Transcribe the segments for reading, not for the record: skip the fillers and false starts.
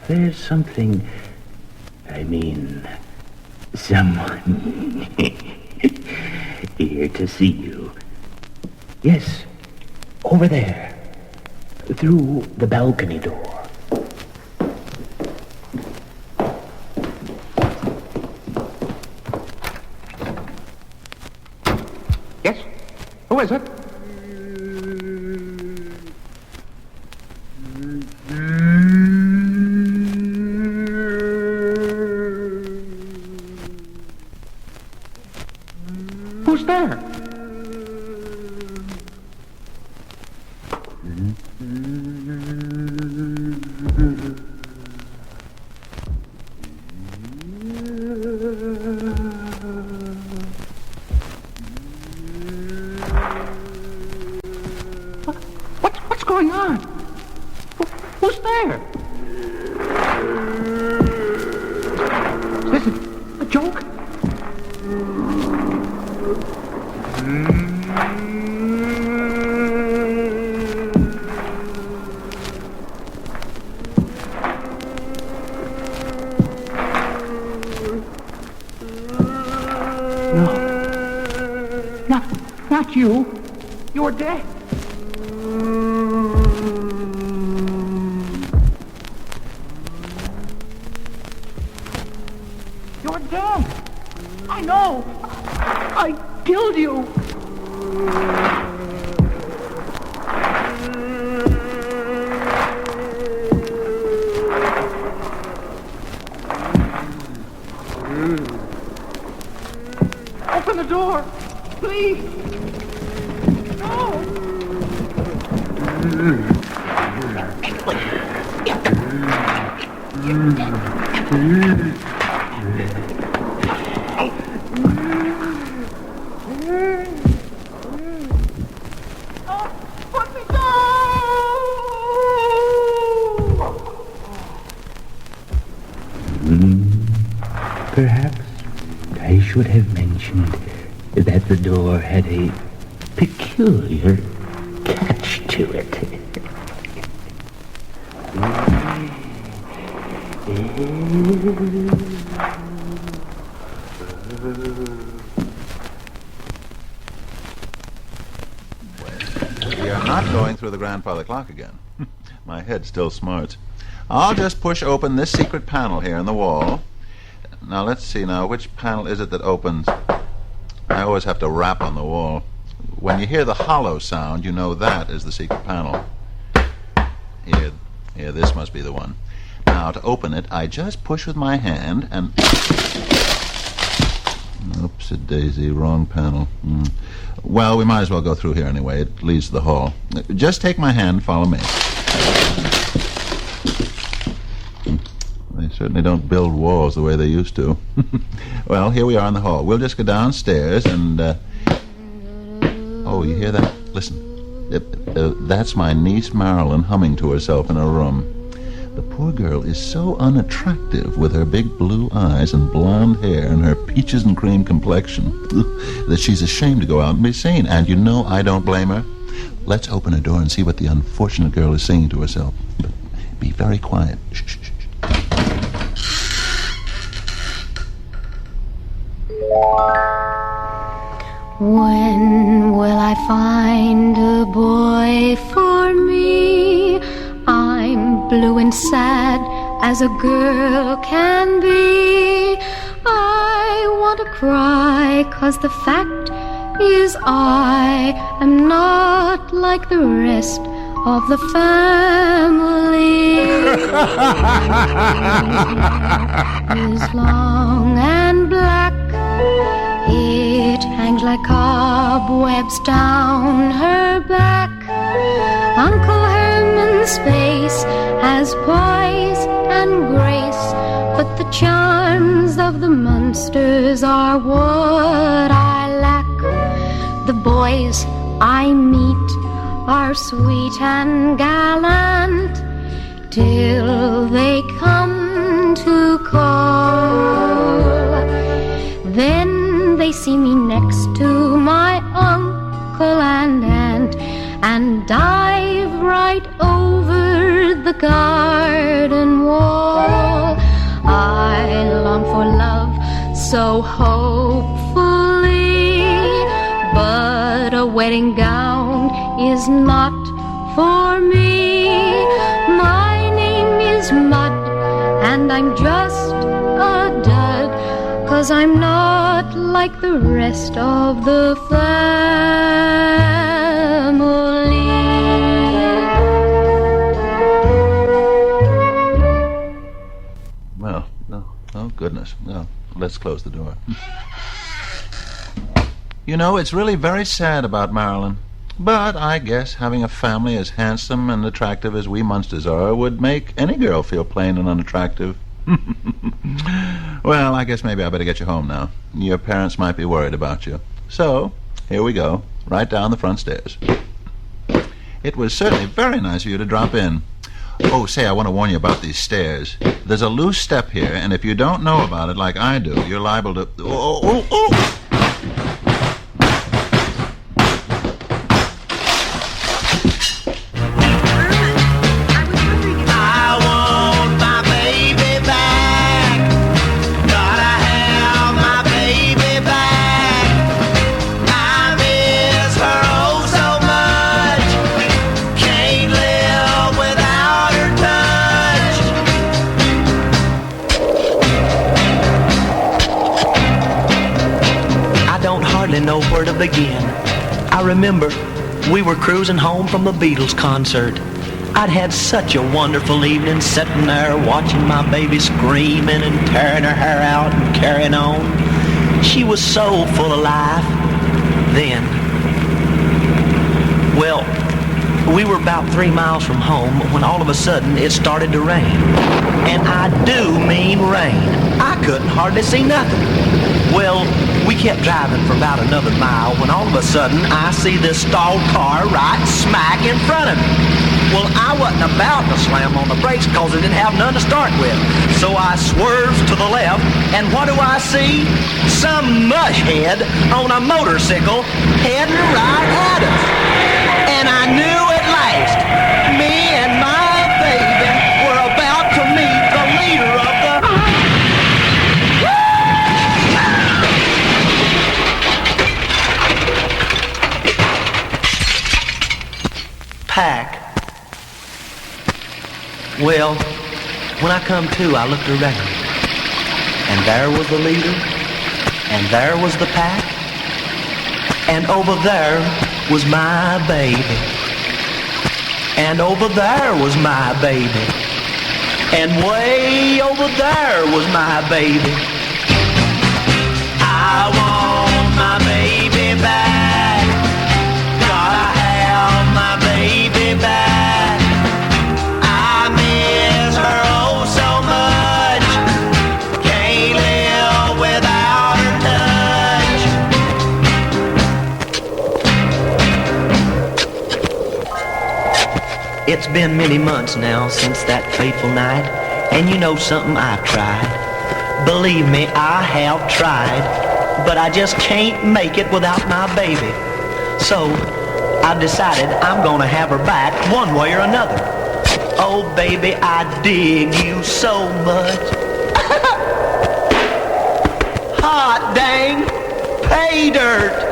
there's something... someone here to see you. Yes, over there, through the balcony door. Yes? Who is it? Who's there? What's going on? Who's there? Is this a joke? No. Not you. You're dead. You're dead. I know. I killed you. Open the door, please. No. Put me down. Perhaps I should have mentioned that the door had a peculiar catch to it. We are not going through the grandfather clock again. My head still smarts. I'll just push open this secret panel here in the wall. Now let's see now, which panel is it that opens? I always have to rap on the wall. When you hear the hollow sound, you know that is the secret panel. Here, this must be the one. Now to open it, I just push with my hand and... Oops-a-daisy, wrong panel. Well, we might as well go through here anyway. It leads to the hall. Just take my hand and follow me. They certainly don't build walls the way they used to. Well, here we are in the hall. We'll just go downstairs and... Oh, you hear that? Listen. That's my niece Marilyn humming to herself in her room. The poor girl is so unattractive with her big blue eyes and blonde hair and her peaches and cream complexion that she's ashamed to go out and be seen. And you know I don't blame her. Let's open her door and see what the unfortunate girl is singing to herself. But be very quiet. Shh, shh, shh. When will I find a boy for me? I'm blue and sad as a girl can be. I want to cry 'cause the fact is I am not like the rest of the family. Is long and black. It hangs like cobwebs down her back. Uncle Herman's face has poise and grace, but the charms of the Munsters are what I lack. The boys I meet are sweet and gallant till they come to call. Then they see me next to my uncle and aunt and dive right over the garden wall. so hopefully, but a wedding gown is not for me. My name is Mud, and I'm just a dud, 'cause I'm not like the rest of the family. Well, no. Oh, goodness. No. Let's close the door. You know, it's really very sad about Marilyn. But I guess having a family as handsome and attractive as we Munsters are would make any girl feel plain and unattractive. Well, I guess maybe I better get you home now. Your parents might be worried about you. So, here we go, right down the front stairs. It was certainly very nice of you to drop in. Oh, say, I want to warn you about these stairs. There's a loose step here, and if you don't know about it like I do, you're liable to... Oh! Know where to begin. I remember we were cruising home from the Beatles concert. I'd had such a wonderful evening sitting there watching my baby screaming and tearing her hair out and carrying on. She was so full of life then. Well, we were about 3 miles from home when all of a sudden it started to rain. And I do mean rain. I couldn't hardly see nothing. Well, we kept driving for about another mile when all of a sudden I see this stalled car right smack in front of me. Well, I wasn't about to slam on the brakes because it didn't have none to start with. So I swerved to the left, and what do I see? Some mushhead on a motorcycle heading right at us. And I knew at last, me and my baby were about to meet the leader of the... pack. Well, when I come to, I looked around, and there was the leader, and there was the pack, and over there was my baby, and over there was my baby, and way over there was my baby. I want my baby back. Gotta have my baby back. I miss her oh so much. Can't live without her touch. It's been many months now since that fateful night, and you know something, I've tried. Believe me, I have tried, but I just can't make it without my baby. So I've decided I'm gonna have her back one way or another. Oh baby, I dig you so much. Hot dang, pay dirt.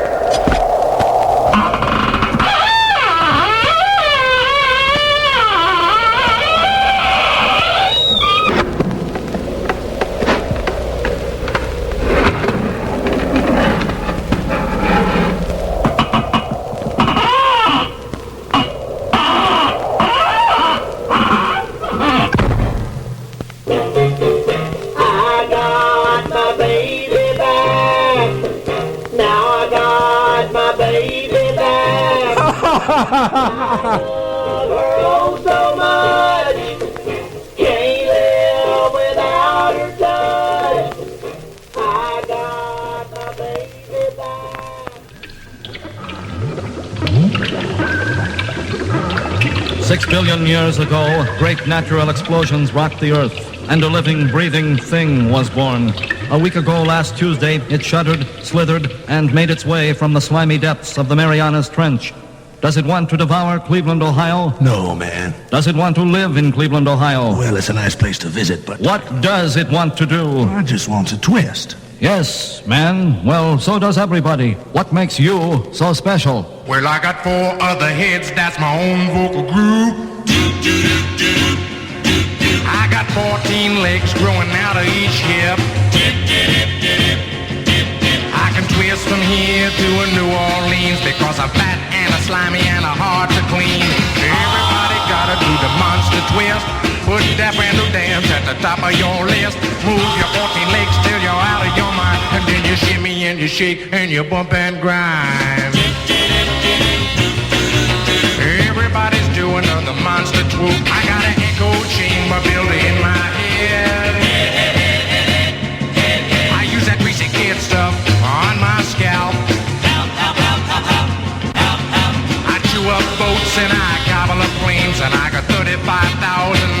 Love her oh so much. Can't live without her touch. I got my baby back. 6 billion years ago, great natural explosions rocked the Earth, and a living, breathing thing was born. A week ago last Tuesday, it shuddered, slithered, and made its way from the slimy depths of the Marianas Trench. Does it want to devour Cleveland, Ohio? No, man. Does it want to live in Cleveland, Ohio? Well, it's a nice place to visit, but... What does it want to do? I just want to twist. Yes, man. Well, so does everybody. What makes you so special? Well, I got 4 other heads, that's my own vocal group. I got 14 legs growing out of each hip. I can twist from here to New Orleans because I'm fat and a slimy and a hard to clean. Everybody gotta do the monster twist. Put that brand new dance at the top of your list. Move your 14 legs till you're out of your mind. And then you shimmy and you shake and you bump and grind. Everybody's doing the monster swoop. I got an echo chamber built in my head. I use that greasy kid stuff on my scalp. I chew up boats and I gobble up planes, and I got 35,000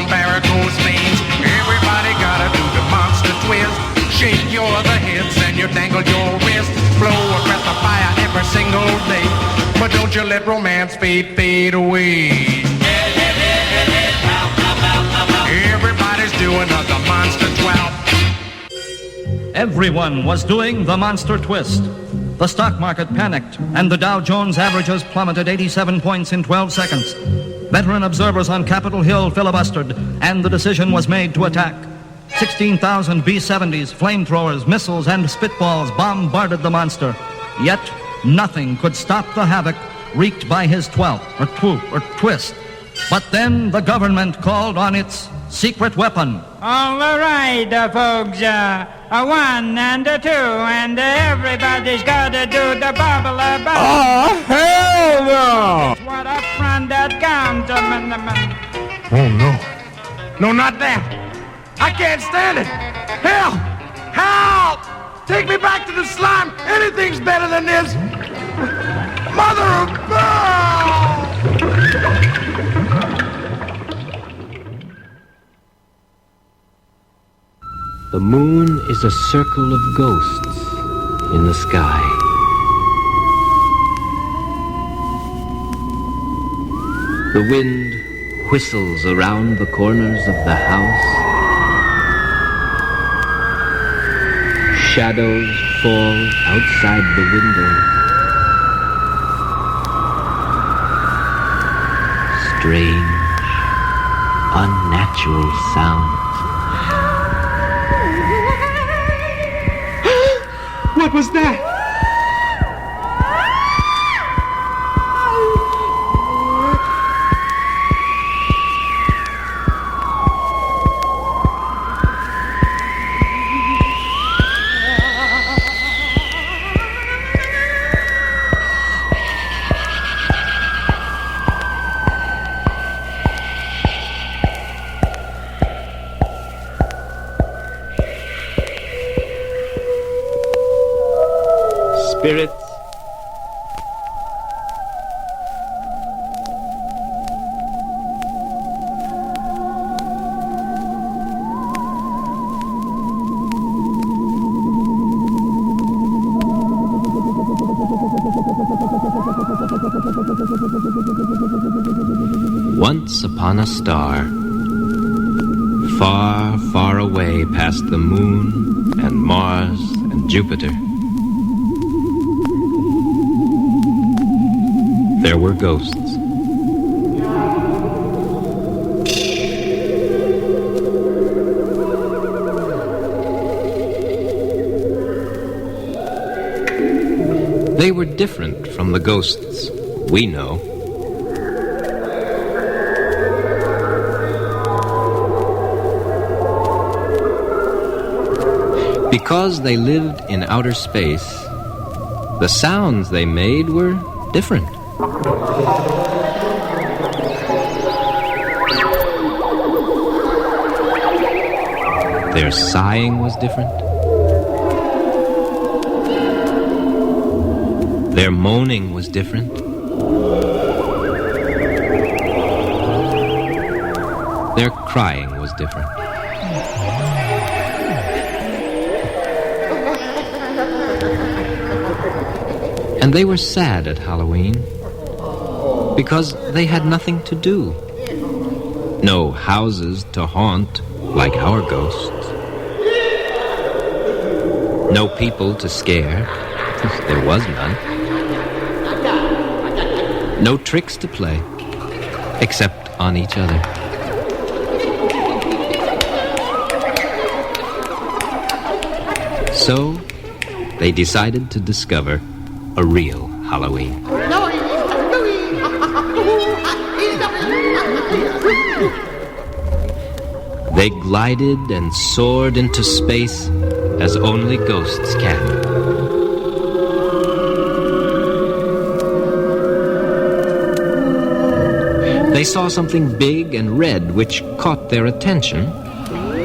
varicose veins. Everybody gotta do the monster twist. Shake your other hips and you dangle your wrist. Blow a breath of fire every single day, but don't you let romance fade away. Everybody's doing the monster 12. Everyone was doing the monster twist. The stock market panicked, and the Dow Jones averages plummeted 87 points in 12 seconds. Veteran observers on Capitol Hill filibustered, and the decision was made to attack. 16,000 B-70s, flamethrowers, missiles, and spitballs bombarded the monster. Yet, nothing could stop the havoc wreaked by his twist. But then the government called on its secret weapon. All right, folks, 1 and 2, and everybody's gotta do the bubble about. Oh, hell no! What a friend that comes. Oh, no. No, not that. I can't stand it. Help! Help! Take me back to the slime. Anything's better than this. Mother of God! The moon is a circle of ghosts in the sky. The wind whistles around the corners of the house. Shadows fall outside the window. Strange, unnatural sounds. What was that? Spirits, once upon a star, far, far away past the moon and Mars and Jupiter, there were ghosts. They were different from the ghosts we know. Because they lived in outer space, the sounds they made were different. Their sighing was different. Their moaning was different. Their crying was different. And they were sad at Halloween because they had nothing to do. No houses to haunt like our ghosts. No people to scare. There was none. No tricks to play, except on each other. So, they decided to discover a real Halloween. They glided and soared into space as only ghosts can. They saw something big and red which caught their attention,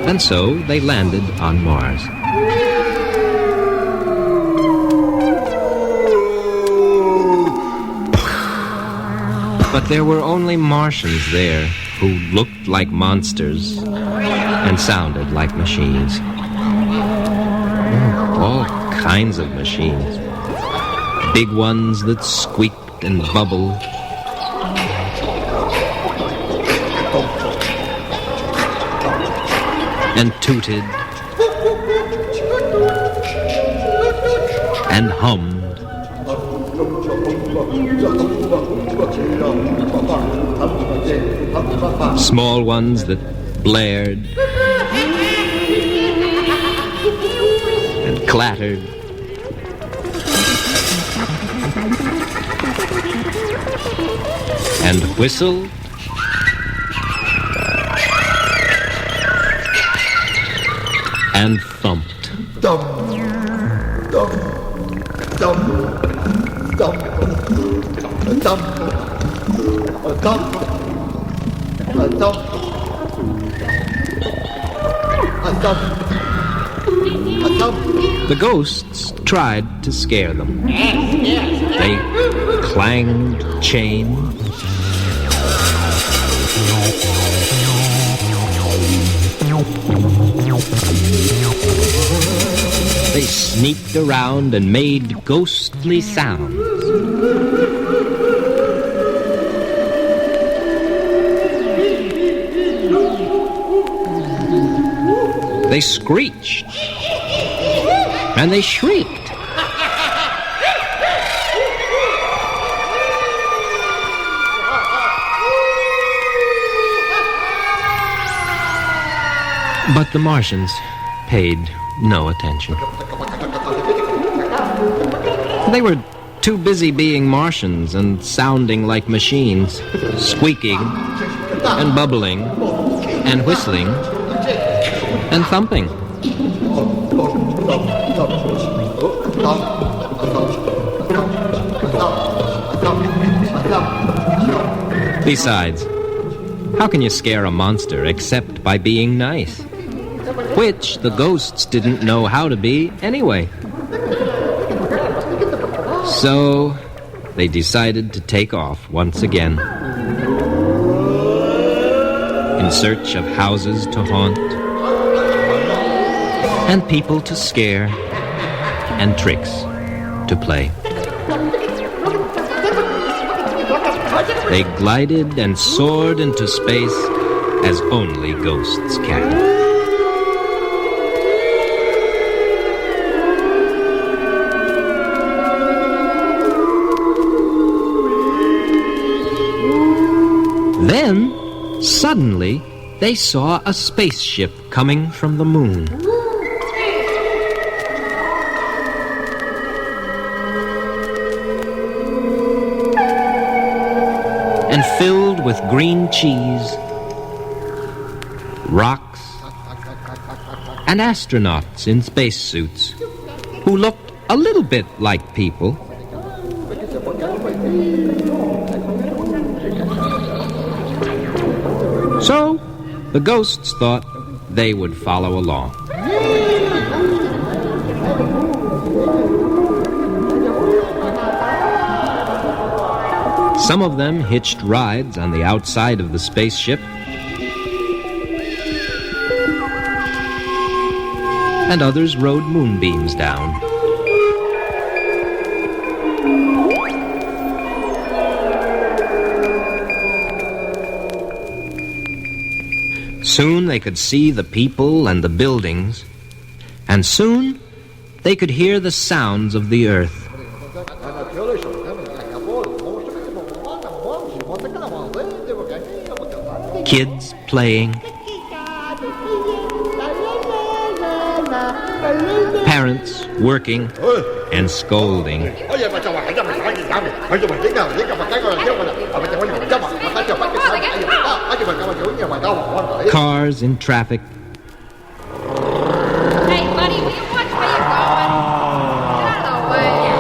and so they landed on Mars. But there were only Martians there who looked like monsters and sounded like machines. All kinds of machines. Big ones that squeaked and bubbled. And tooted. And hummed. Small ones that blared and clattered and whistled and thumped. The ghosts tried to scare them. They clanged chains. They sneaked around and made ghostly sounds. They screeched, and they shrieked. But the Martians paid no attention. They were too busy being Martians and sounding like machines, squeaking and bubbling and whistling and thumping. Besides, how can you scare a monster except by being nice? Which the ghosts didn't know how to be anyway. So they decided to take off once again in search of houses to haunt and people to scare and tricks to play. They glided and soared into space as only ghosts can. Then, suddenly, they saw a spaceship coming from the moon. And filled with green cheese, rocks, and astronauts in spacesuits who looked a little bit like people. So, the ghosts thought they would follow along. Some of them hitched rides on the outside of the spaceship, and others rode moonbeams down. Soon they could see the people and the buildings, and soon they could hear the sounds of the earth. Kids playing, parents working and scolding, cars in traffic, Hey, buddy, will you watch where you're going? Get out of the way.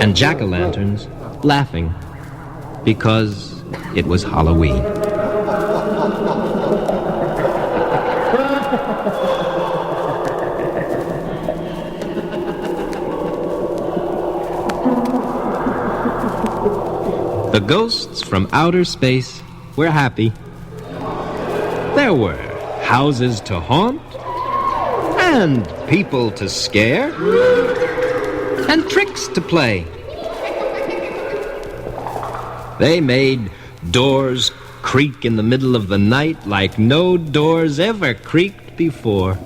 and jack-o'-lanterns laughing because it was Halloween. The ghosts from outer space were happy. There were houses to haunt, and people to scare, and tricks to play. They made doors creak in the middle of the night like no doors ever creaked before.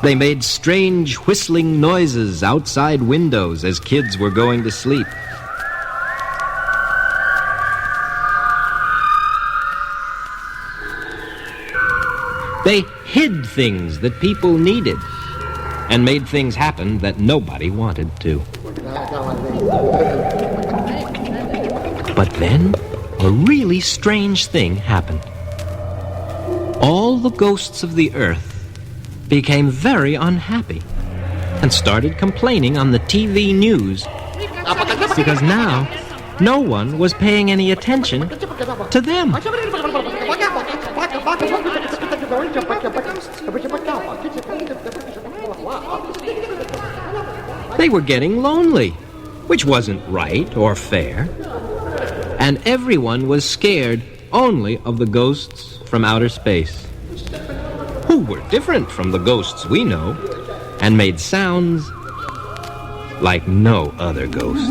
They made strange whistling noises outside windows as kids were going to sleep. They hid things that people needed and made things happen that nobody wanted to. But then a really strange thing happened. All the ghosts of the earth became very unhappy and started complaining on the TV news because now no one was paying any attention to them. They were getting lonely, which wasn't right or fair, and everyone was scared only of the ghosts from outer space, who were different from the ghosts we know and made sounds like no other ghosts.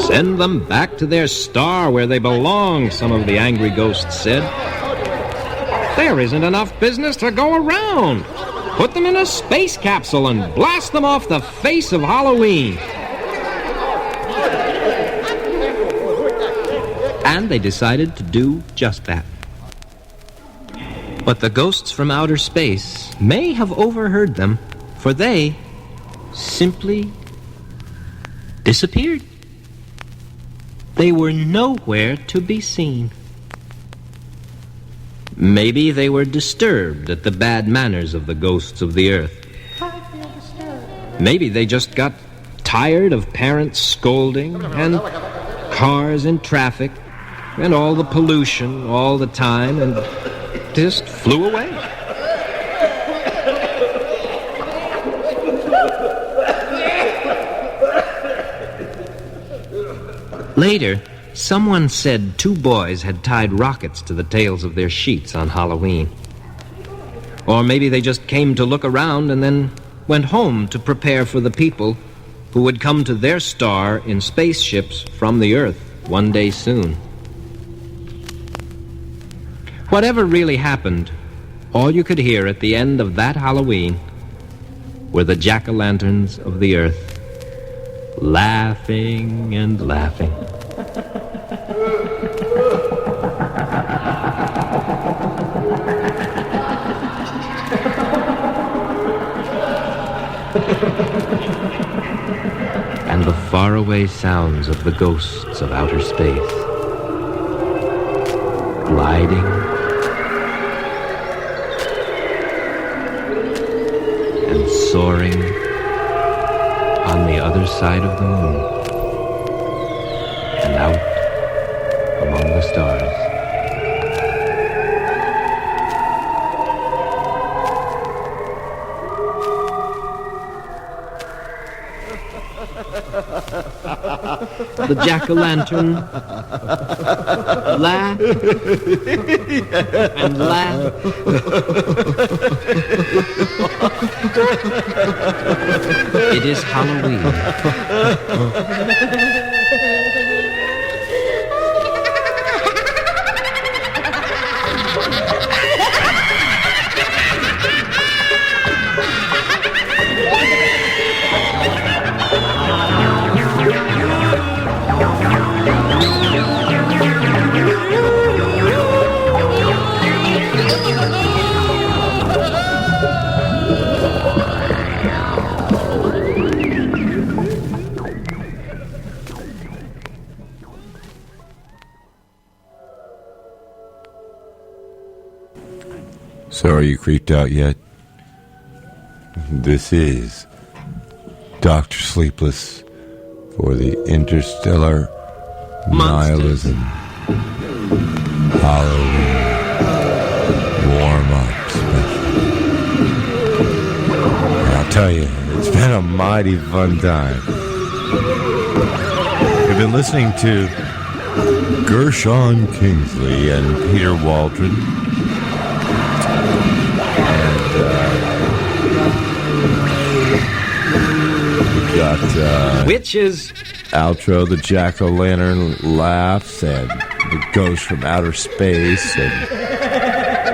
Send them back to their star where they belong, some of the angry ghosts said. There isn't enough business to go around. Put them in a space capsule and blast them off the face of Halloween. And they decided to do just that. But the ghosts from outer space may have overheard them, for they simply disappeared. They were nowhere to be seen. Maybe they were disturbed at the bad manners of the ghosts of the earth. Maybe they just got tired of parents scolding and cars in traffic and all the pollution all the time and just flew away. Later, someone said 2 boys had tied rockets to the tails of their sheets on Halloween. Or maybe they just came to look around and then went home to prepare for the people who would come to their star in spaceships from the Earth one day soon. Whatever really happened, all you could hear at the end of that Halloween were the jack-o'-lanterns of the Earth, laughing and laughing. And the faraway sounds of the ghosts of outer space, gliding and soaring on the other side of the moon and out among the stars. The jack-o'-lantern Laugh and laugh. It is Halloween. So are you creeped out yet? This is Dr. Sleepless for the Interstellar Nihilism Halloween warm-up special. And I'll tell you, it's been a mighty fun time. We've been listening to Gershon Kingsley and Peter Waldron. Got Witches. Outro, the jack-o'-lantern laughs, and the ghost from outer space, and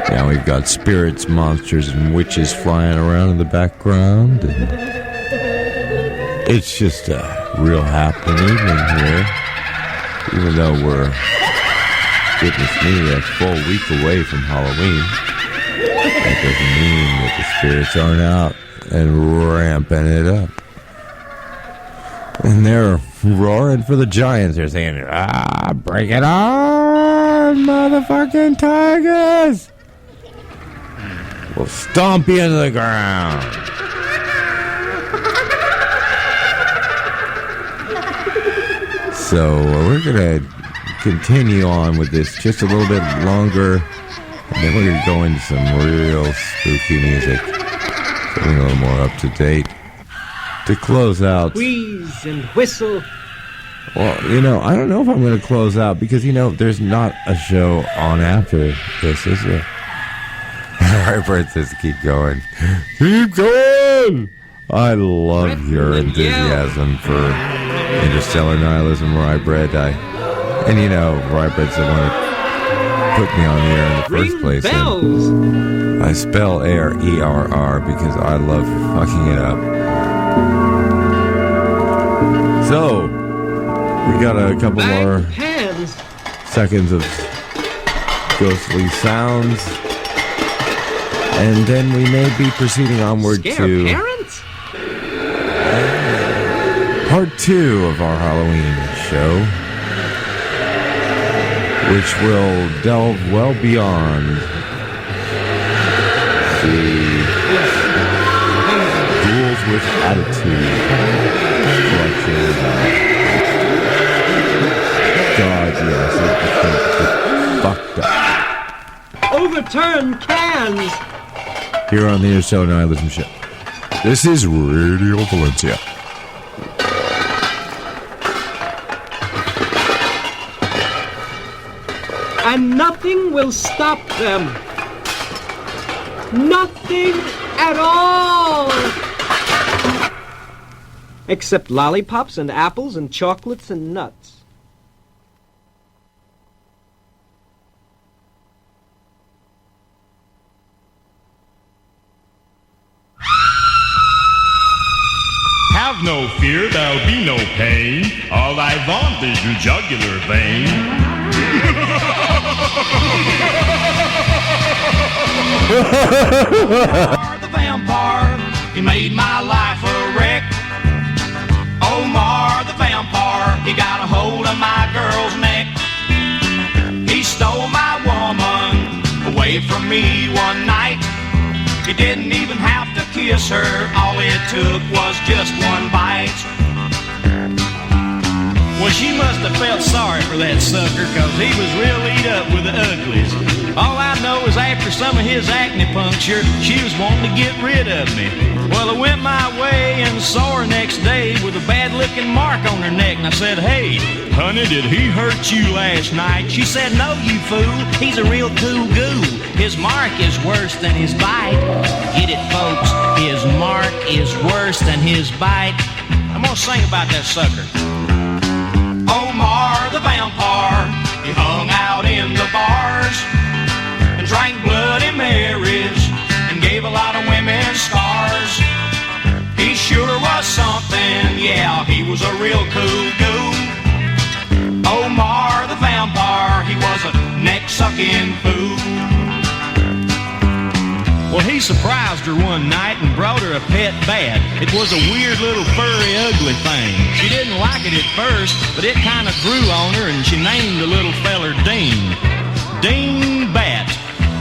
now we've got spirits, monsters, and witches flying around in the background, and it's just a real happening evening here. Even though we're, goodness me, a full week away from Halloween, that doesn't mean that the spirits aren't out and ramping it up. And they're roaring for the giants. They're saying, bring it on, motherfucking tigers! We'll stomp you into the ground. So we're going to continue on with this just a little bit longer. And then we're going to go into some real spooky music. Something a little more up to date. To close out. Wheeze and whistle. Well, I don't know if I'm going to close out because, there's not a show on after this, is there? Alright, Brett says keep going. Keep going! I love your enthusiasm for Interstellar Nihilism, Rybread. Rybread's the one that put me on the air in the first place. And I spell air E-R-R because I love fucking it up. So, we got a couple more seconds of ghostly sounds, and then we may be proceeding onward to part 2 of our Halloween show, which will delve well beyond the duels with attitude. God, yes, it's fucked up. Overturn cans! Here on the Interstellar Nihilism Show. This is Radio Valencia. And nothing will stop them. Nothing at all! Except lollipops and apples and chocolates and nuts. Have no fear, there'll be no pain. All I want is your jugular vein. The vampire, he made my life a wreck. Omar the vampire, he got a hold of my girl's neck. He stole my woman away from me one night. He didn't even have to kiss her, all it took was just one bite. Well, she must have felt sorry for that sucker, 'cause he was real eat up with the uglies. All I know is after some of his acne puncture, she was wanting to get rid of me. Well, I went my way and saw her next day with a bad-looking mark on her neck. And I said, hey, honey, did he hurt you last night? She said, no, you fool. He's a real cool goo. His mark is worse than his bite. Get it, folks? His mark is worse than his bite. I'm gonna sing about that sucker. Omar the vampire, he hung out in the bars and drank Bloody Marys and gave a lot of women scars. He sure was something, yeah, he was a real cool goo. Omar the vampire, he was a neck-sucking fool. Well, he surprised her one night and brought her a pet bat. It was a weird little furry ugly thing. She didn't like it at first, but it kind of grew on her and she named the little feller Dean. Dean Bat.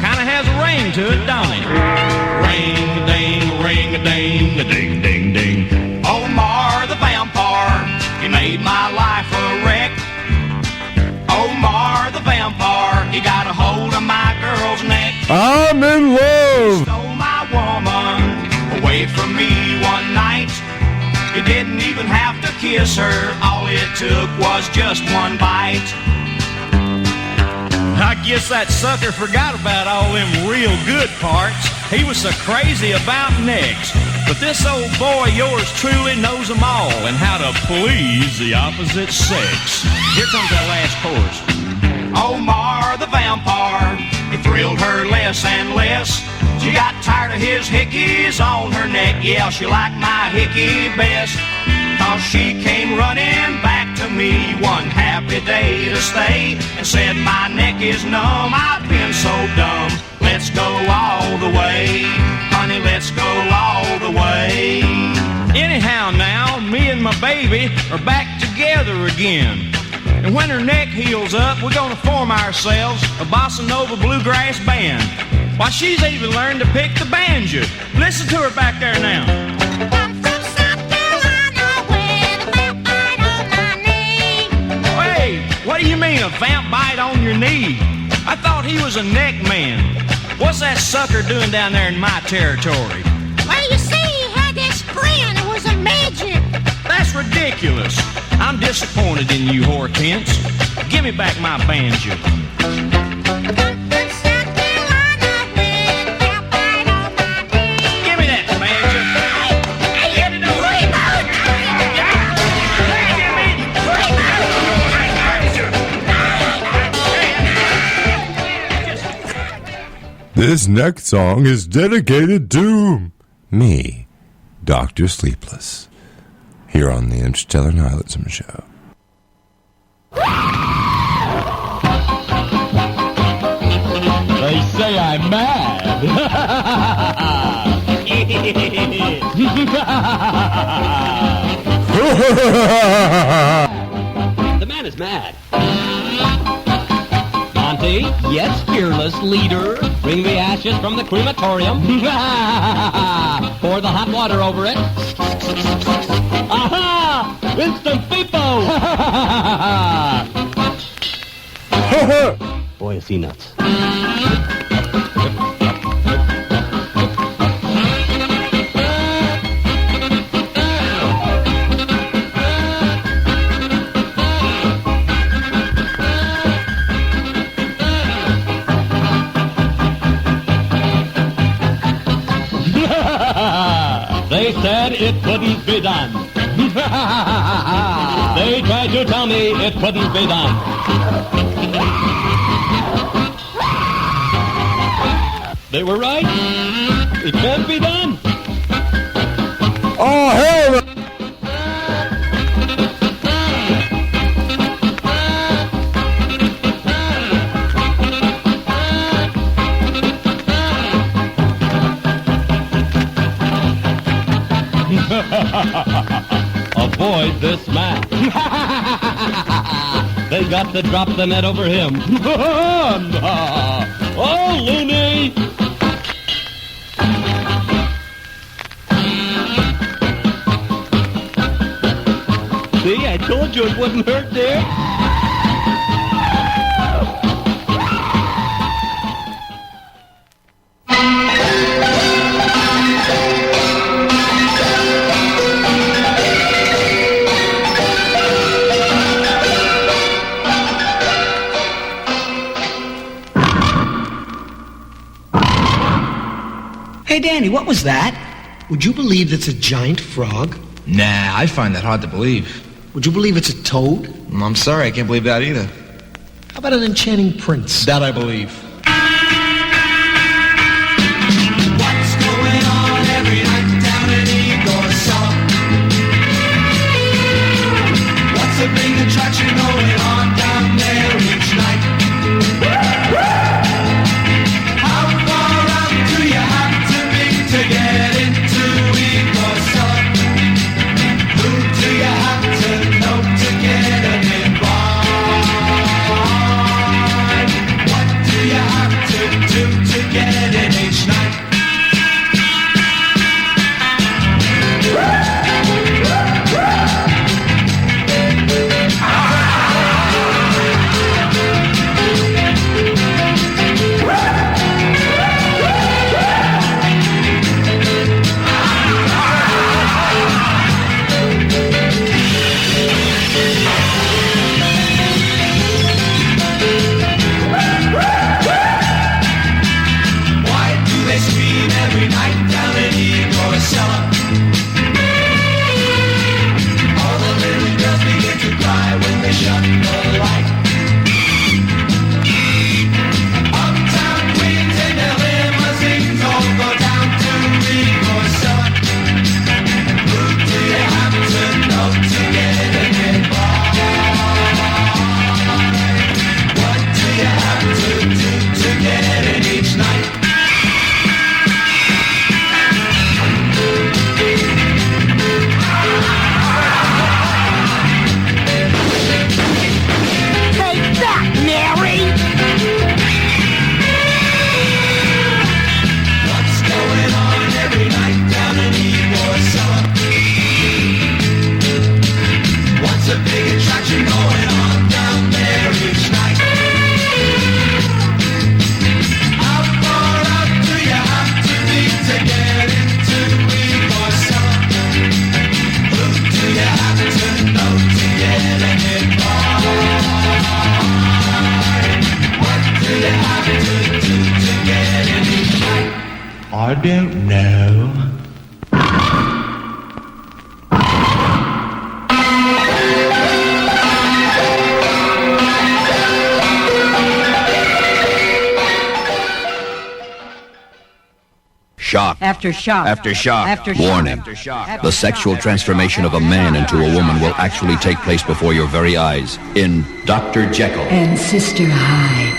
Kind of has a ring to it, don't it? Ring-a-ding, ding-ding-ding. Omar the vampire, he made my life a wreck. Omar the vampire, he got a hold of my girl's neck. I'm in love. Stole my woman away from me one night. He didn't even have to kiss her. All it took was just one bite. I guess that sucker forgot about all them real good parts. He was so crazy about necks. But this old boy, yours truly, knows them all and how to please the opposite sex. Here comes that last chorus. Omar the vampire, he thrilled her less and less. She got tired of his hickeys on her neck. Yeah, she liked my hickey best. Cause she came running back to me one happy day to stay and said, my neck is numb, I've been so dumb. Let's go all the way, honey, let's go all the way. Anyhow now, me and my baby are back together again. And when her neck heals up, we're gonna form ourselves a bossa nova bluegrass band. Why, she's even learned to pick the banjo. Listen to her back there now. I'm from South Carolina with a vamp bite on my knee. Hey, what do you mean a vamp bite on your knee? I thought he was a neck man. What's that sucker doing down there in my territory? Well, you see, he had this grin. It was a magic. That's ridiculous. I'm disappointed in you, Hortense. Give me back my banjo. Give me that banjo. Get it over. This next song is dedicated to me, Dr. Sleepless, here on the Interstellar Nihilism Show. They say I'm mad. The man is mad. Monty, yes, fearless leader. Bring the ashes from the crematorium. Pour the hot water over it. Aha! Instant people! Boy, is he nuts. They said it couldn't be done. They tried to tell me it couldn't be done. They were right. It can't be done. Oh, hell no. Avoid this man. They got to drop the net over him. Oh, loony! See, I told you it wouldn't hurt, dear. Hey, Danny, what was that? Would you believe that's a giant frog? Nah, I find that hard to believe. Would you believe it's a toad? I'm sorry, I can't believe that either. How about an enchanting prince? That I believe. What's going on every night down at Igor's cellar? What's the big attraction going on down there each night? How far out do you have to be to get into Igor's cellar? Who do you have to know to get an invite? What do you have to do to get in each night? Why do they scream every night down in Igor's cellar? All the little girls begin to cry when they shut the light. Uptown queens in their limousines all go down to Igor's cellar. Who do you have to know to get an invite? What do you have to do to get in each night? Take that, Mary! What's going on every night down in Igor's cellar? What's the big attraction going on down there each night? How far out do you have to be to get into Igor's cellar? Who do you have to know to get an invite? What do you have to do to get in each night? I don't know. Shock. After shock. After shock. After shock. Warning. After shock. The sexual transformation of a man into a woman will actually take place before your very eyes in Dr. Jekyll. And Sister Hyde.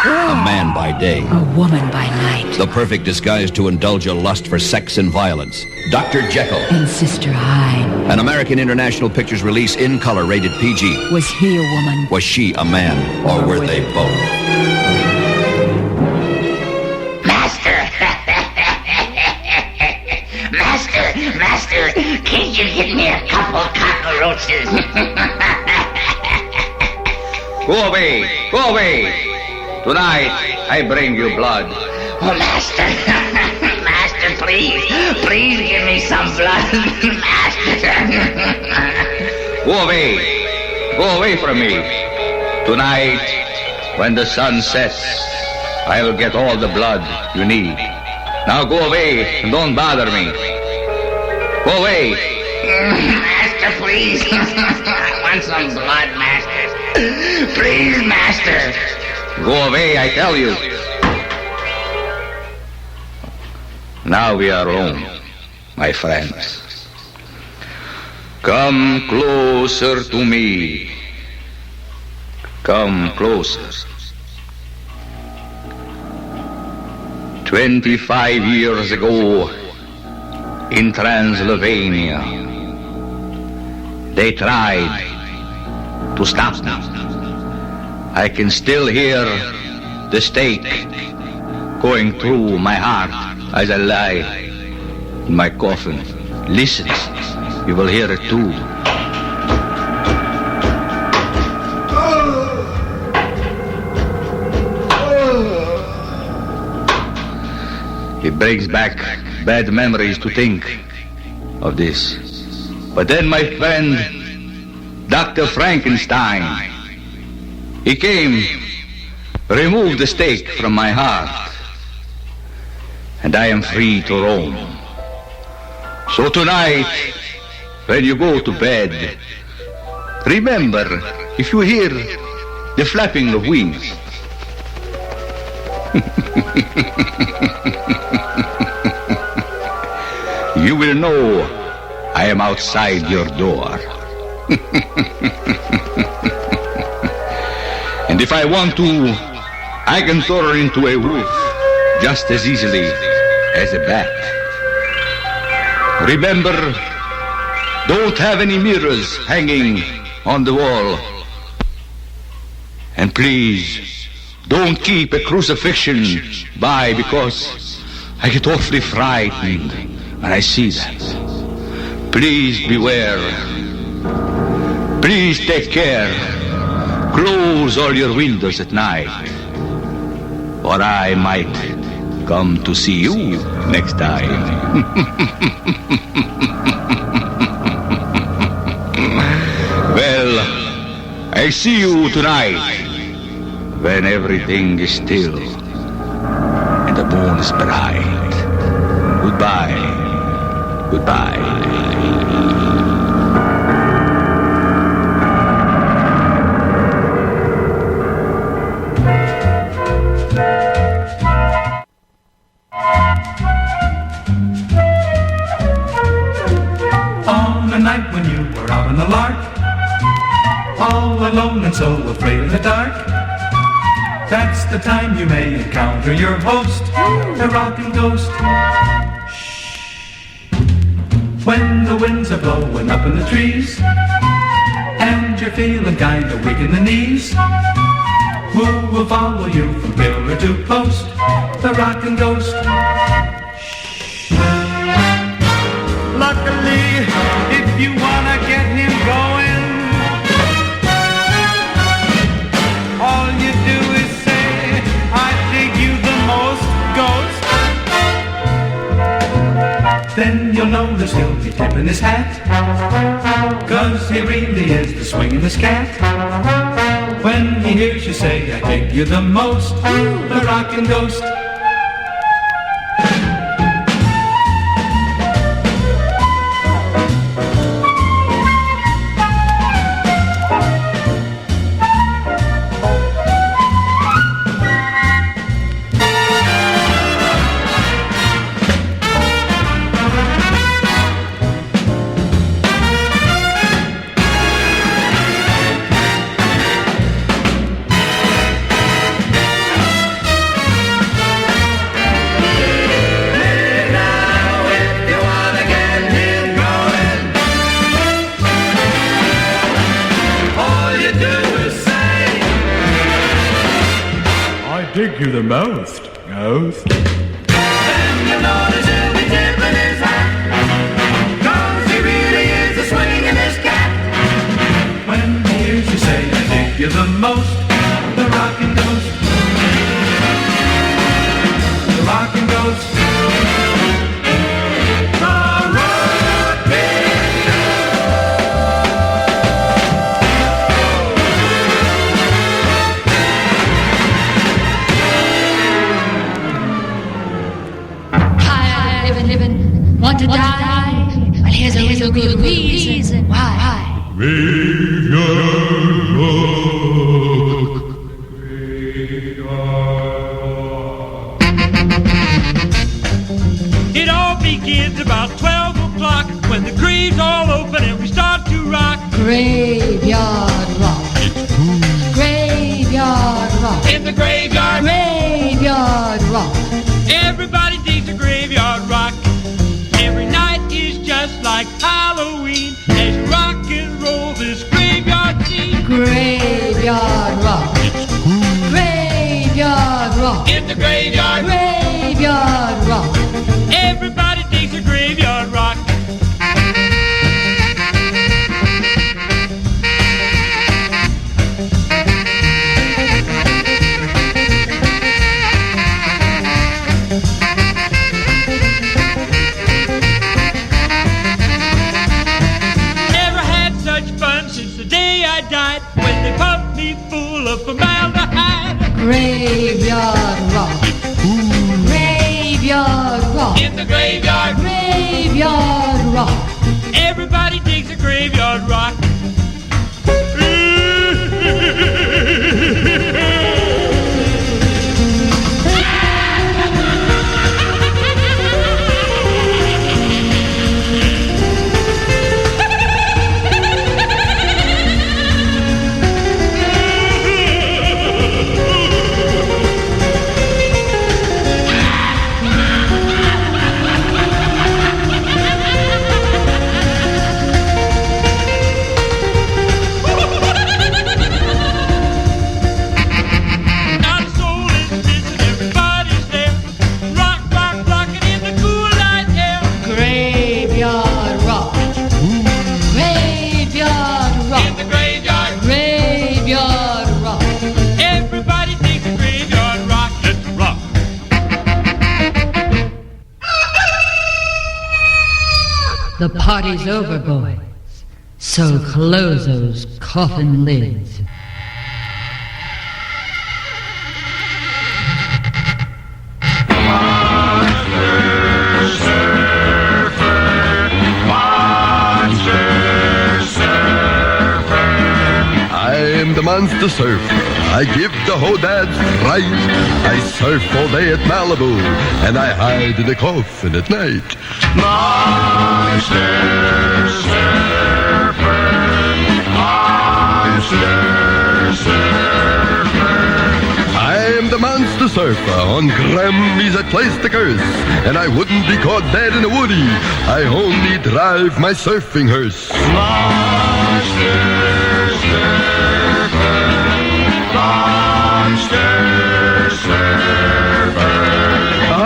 A man by day. A woman by night. The perfect disguise to indulge a lust for sex and violence. Dr. Jekyll. And Sister Hyde. An American International Pictures release in color rated PG. Was he a woman? Was she a man? Or were they both? Master, can't you get me a couple cockroaches? Go away! Go away! Tonight, I bring you blood. Oh, Master, Master, please give me some blood, Master. Go away! Go away from me! Tonight, when the sun sets, I will get all the blood you need. Now go away and don't bother me. Go away! Master, please. I want some blood, Master. Please, Master. Go away, I tell you. Now we are home, my friends. Come closer to me. Come closer. 25 years ago, in Transylvania, they tried to stop me. I can still hear the stake going through my heart as I lie in my coffin. Listen, you will hear it too. It brings back bad memories to think of this. But then my friend, Dr. Frankenstein, he came, removed the stake from my heart. and I am free to roam. So tonight, when you go to bed, remember, if you hear the flapping of wings, you will know I am outside your door. And if I want to, I can turn into a wolf just as easily as a bat. Remember, don't have any mirrors hanging on the wall. And please, don't keep a crucifixion by, because I get awfully frightened when I see that. Please beware. Please take care. Close all your windows at night, or I might come to see you next time. Well, I see you tonight when everything is still and the moon is bright. Goodbye. Goodbye. Night when you were out on the lark, all alone and so afraid of the dark, that's the time you may encounter your host, the rocking ghost. When the winds are blowing up in the trees and you're feeling kinda weak in the knees, who will follow you from pillar to post? The rocking ghost. Luckily, if you wanna get him going, all you do is say, I dig you the most, ghost. Then you'll notice he'll be tipping his hat, 'cause he really is the swingin'est cat. When he hears you say, I dig you the most, the rockin' ghost. Dig you the most, ghost. Then you'll notice he'll be tipping his hat, 'cause he really is a swingin'est cat. When he hears you say, I dig you the most, the rockin' ghost. The rockin' ghost. Want to die? Well, here's a real good reason why. It all begins about 12 o'clock when the graves all open and we start to rock. Graveyard rock. Graveyard rock. In the graveyard. Graveyard rock. Everybody digs the graveyard rock. Every night is just like Halloween as you rock and roll this graveyard scene. Graveyard rock. Graveyard rock. In the graveyard. Graveyard rock. Everybody digs the graveyard rock. When they pumped me full of formaldehyde. Graveyard rock. Graveyard The party's over, boys. So close those coffin lids. I'm the monster surfer. I give the hodads fright. I surf all day at Malibu, and I hide in the coffin at night. Monster surfer, monster surfer. I am the monster surfer. On Grammys I place the curse, and I wouldn't be caught dead in a woody. I only drive my surfing hearse. Monster surfer, monster surfer. I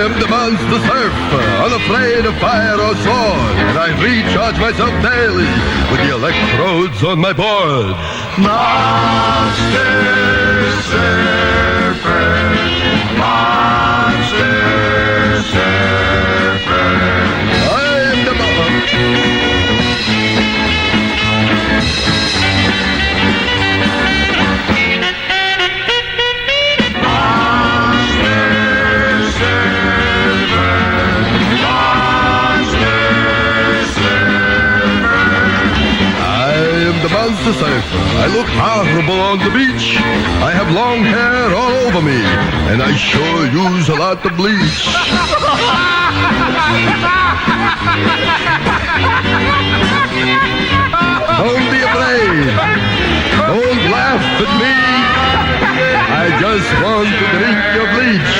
am the monster surfer, unafraid of fire or sword, and I recharge myself daily with the electrodes on my board. Monster surfer, monster surfer. I am the monster surfer. I look horrible on the beach. I have long hair all over me, and I sure use a lot of bleach. Don't be afraid. Don't laugh at me. I just want to drink your bleach.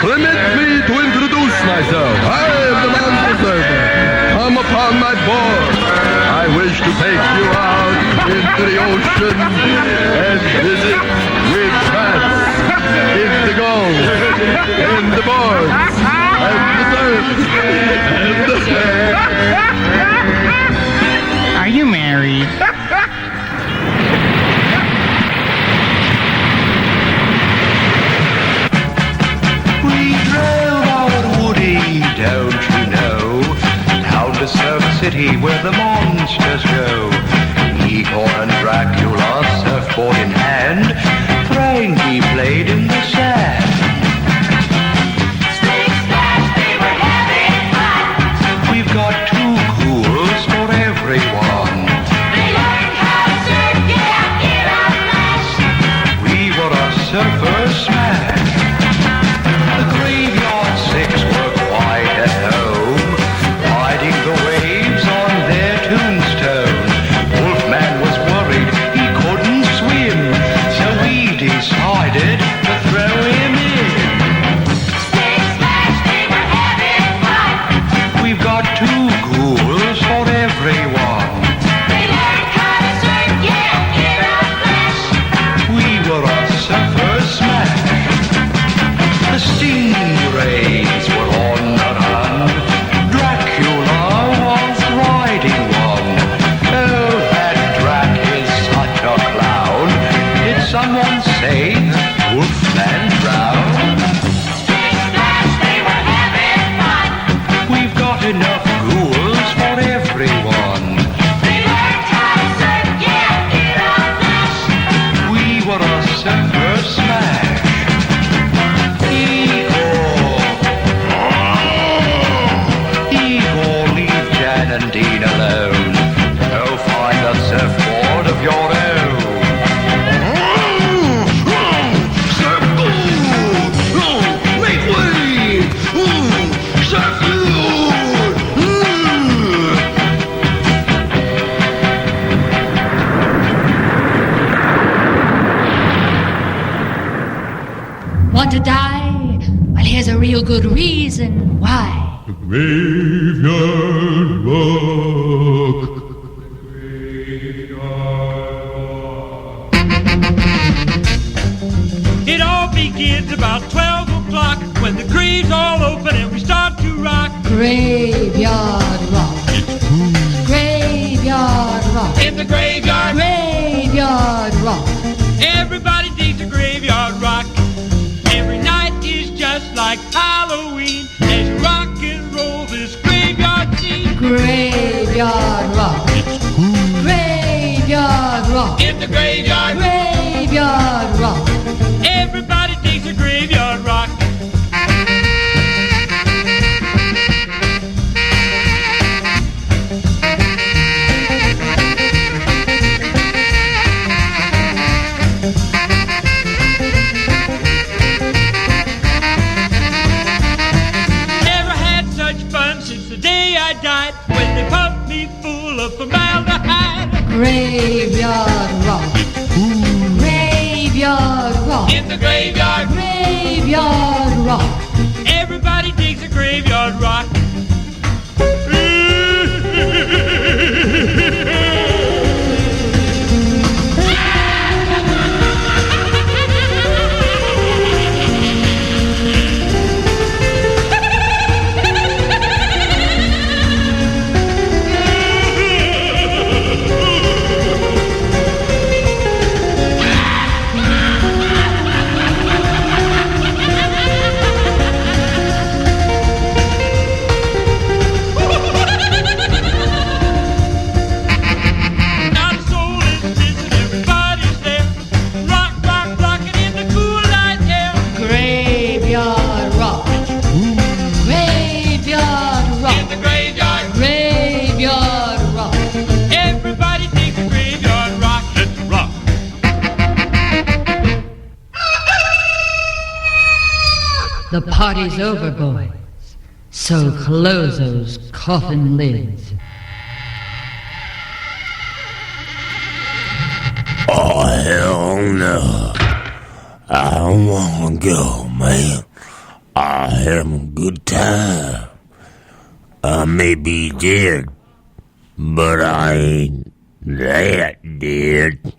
Permit me to introduce myself. I am the monster surfer. Come upon my board. I wish to take you out into the ocean and visit with bats, indigo, and the boards, and the surf, and the Are you married? We drove out Woody, don't you know? Down to Surf City where the monsters go. Igor and Dracula, surfboard in hand, Frankie played in the sand. Splish splash, they were having fun. We've got two cools for everyone. They learned how to surf, get out, flash. We were a surfer smash. The graveyard six were quite at home, riding the waves on their tombstone. Wolfman was worried he couldn't swim, so we decided to throw him in. Splish splash, they were having fun. We've got two ghouls for everyone. They learned how to surf, get out, flash. We were a surfer smash. The stingrays were on the run. Dracula was riding one. Oh, that Drac is such a clown. Did someone say Wolfman drowned? Splish splash, they were having fun. We've got enough ghouls for everyone. They learned how to surf, get out, flash. We were a surfer smash. Igor, leave Jan and Dean alone. Go find a surfboard of your own. Make way! Surfboard! Want to die? Well, here's a real good reason why. Graveyard walk. It all begins about 12 o'clock when the graves all open and we start to rock. Graveyard rock. Graveyard rock. In the graveyard. Graveyard rock. Everybody digs a graveyard rock. Every night is just like Halloween as you rock rock. In the graveyard. Graveyard rock. Everybody digs a graveyard rock. The party's over, boys. So close those coffin lids. Oh, hell no. I don't want to go, man. I had a good time. I may be dead, but I ain't that dead.